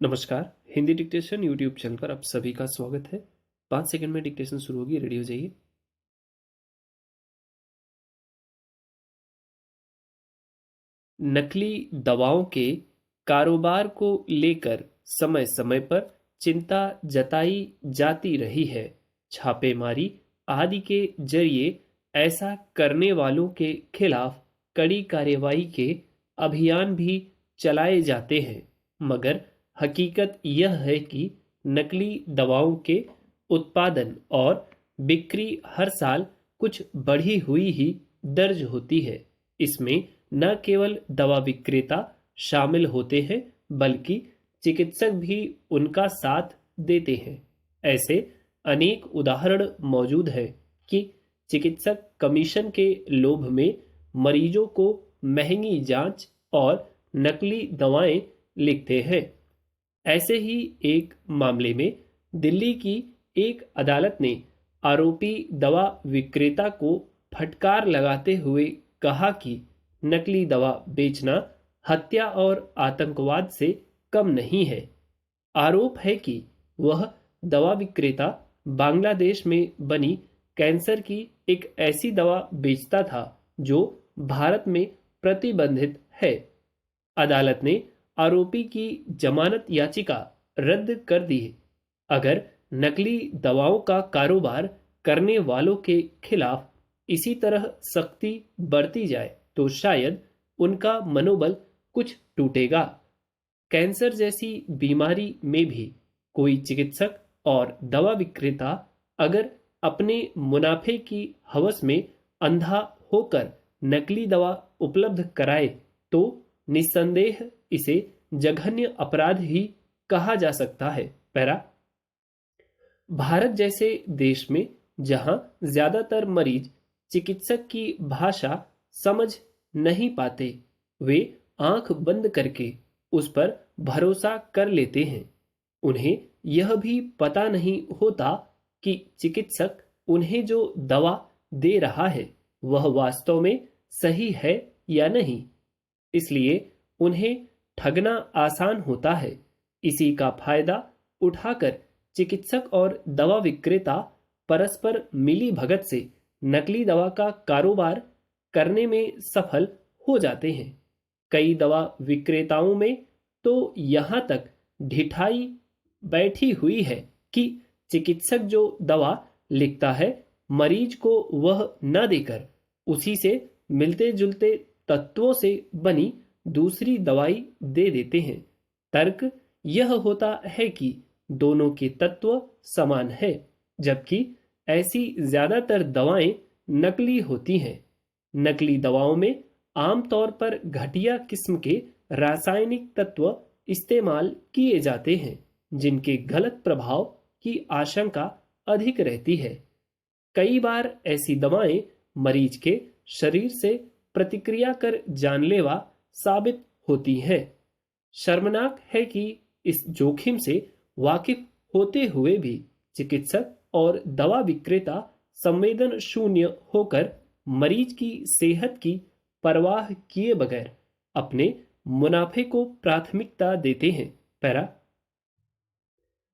नमस्कार। Hindi dictation YouTube channel पर आप सभी का स्वागत है। 5 सेकंड में डिक्टेशन शुरू होगी, रेडी हो जाइए। नकली दवाओं के कारोबार को लेकर समय समय पर चिंता जताई जाती रही है। छापेमारी आदि के जरिए ऐसा करने वालों के खिलाफ कड़ी कार्रवाई के अभियान भी चलाए जाते हैं, मगर हकीकत यह है कि नकली दवाओं के उत्पादन और बिक्री हर साल कुछ बढ़ी हुई ही दर्ज होती है। इसमें न केवल दवा विक्रेता शामिल होते हैं, बल्कि चिकित्सक भी उनका साथ देते हैं। ऐसे अनेक उदाहरण मौजूद हैं कि चिकित्सक कमीशन के लोभ में मरीजों को महंगी जांच और नकली दवाएं लिखते हैं। ऐसे ही एक मामले में दिल्ली की एक अदालत ने आरोपी दवा विक्रेता को फटकार लगाते हुए कहा कि नकली दवा बेचना हत्या और आतंकवाद से कम नहीं है। आरोप है कि वह दवा विक्रेता बांग्लादेश में बनी कैंसर की एक ऐसी दवा बेचता था जो भारत में प्रतिबंधित है। अदालत ने आरोपी की जमानत याचिका रद्द कर दी। अगर नकली दवाओं का कारोबार करने वालों के खिलाफ इसी तरह सख्ती बरती जाए तो शायद उनका मनोबल कुछ टूटेगा। कैंसर जैसी बीमारी में भी कोई चिकित्सक और दवा विक्रेता अगर अपने मुनाफे की हवस में अंधा होकर नकली दवा उपलब्ध कराए तो निस्संदेह इसे जघन्य अपराध ही कहा जा सकता है। पैरा भारत जैसे देश में जहां ज्यादातर मरीज चिकित्सक की भाषा समझ नहीं पाते, वे आंख बंद करके उस पर भरोसा कर लेते हैं। उन्हें यह भी पता नहीं होता कि चिकित्सक उन्हें जो दवा दे रहा है वह वास्तव में सही है या नहीं। इसलिए उन्हें ठगना आसान होता है। इसी का फायदा उठाकर चिकित्सक और दवा विक्रेता परस्पर मिली भगत से नकली दवा का कारोबार करने में सफल हो जाते हैं। कई दवा विक्रेताओं में तो यहाँ तक ढिठाई बैठी हुई है कि चिकित्सक जो दवा लिखता है, मरीज को वह न देकर उसी से मिलते जुलते तत्वों से बनी दूसरी दवाई दे देते हैं। तर्क यह होता है कि दोनों के तत्व समान है, जबकि ऐसी ज्यादातर दवाएं नकली होती हैं। नकली दवाओं में आमतौर पर घटिया किस्म के रासायनिक तत्व इस्तेमाल किए जाते हैं, जिनके गलत प्रभाव की आशंका अधिक रहती है। कई बार ऐसी दवाएं मरीज के शरीर से प्रतिक्रिया कर जानलेवा साबित होती हैं। शर्मनाक है कि इस जोखिम से वाकिफ होते हुए भी चिकित्सक और दवा विक्रेता संवेदन शून्य होकर मरीज की सेहत की परवाह किए बगैर अपने मुनाफे को प्राथमिकता देते हैं। पैरा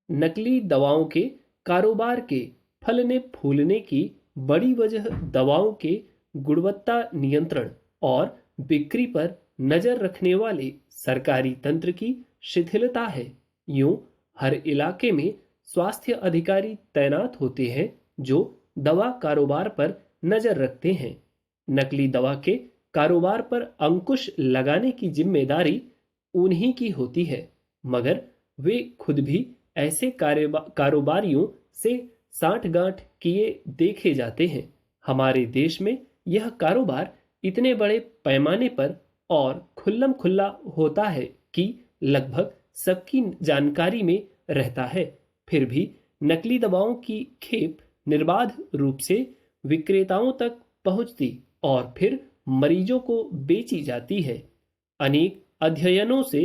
नकली दवाओं के कारोबार के फलने फूलने की बड़ी वजह दवाओं के गुणवत्ता नियंत्रण और बिक्री पर नजर रखने वाले सरकारी तंत्र की शिथिलता है। यूं हर इलाके में स्वास्थ्य अधिकारी तैनात होते हैं जो दवा कारोबार पर नजर रखते हैं। नकली दवा के कारोबार पर अंकुश लगाने की जिम्मेदारी उन्हीं की होती है, मगर वे खुद भी ऐसे कारोबारियों से साठगांठ किए देखे जाते हैं। हमारे देश में यह कारोबार इतने बड़े पैमाने पर और खुल्लम खुल्ला होता है कि लगभग सबकी जानकारी में रहता है। फिर भी नकली दवाओं की खेप निर्बाध रूप से विक्रेताओं तक पहुंचती और फिर मरीजों को बेची जाती है। अनेक अध्ययनों से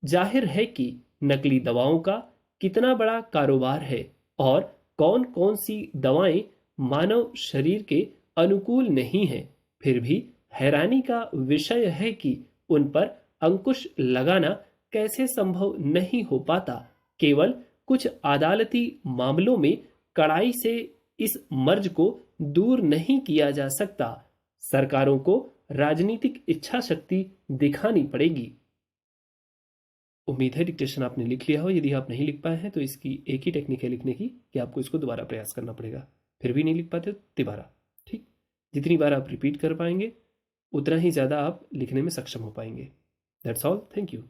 जाहिर है कि नकली दवाओं का कितना बड़ा कारोबार है और कौन कौन सी दवाएं मानव शरीर के अनुकूल नहीं हैं। फिर भी हैरानी का विषय है कि उन पर अंकुश लगाना कैसे संभव नहीं हो पाता? केवल कुछ अदालती मामलों में कड़ाई से इस मर्ज को दूर नहीं किया जा सकता। सरकारों को राजनीतिक इच्छा शक्ति दिखानी पड़ेगी। उम्मीद है डिक्टेशन आपने लिख लिया हो। यदि आप नहीं लिख पाए हैं तो इसकी एक ही टेक्निक है लिखने की कि आपको इसको दोबारा प्रयास करना पड़ेगा। फिर भी नहीं लिख पाते तो दोबारा, ठीक। जितनी बार आप रिपीट कर पाएंगे उतना ही ज़्यादा आप लिखने में सक्षम हो पाएंगे। That's all. Thank you.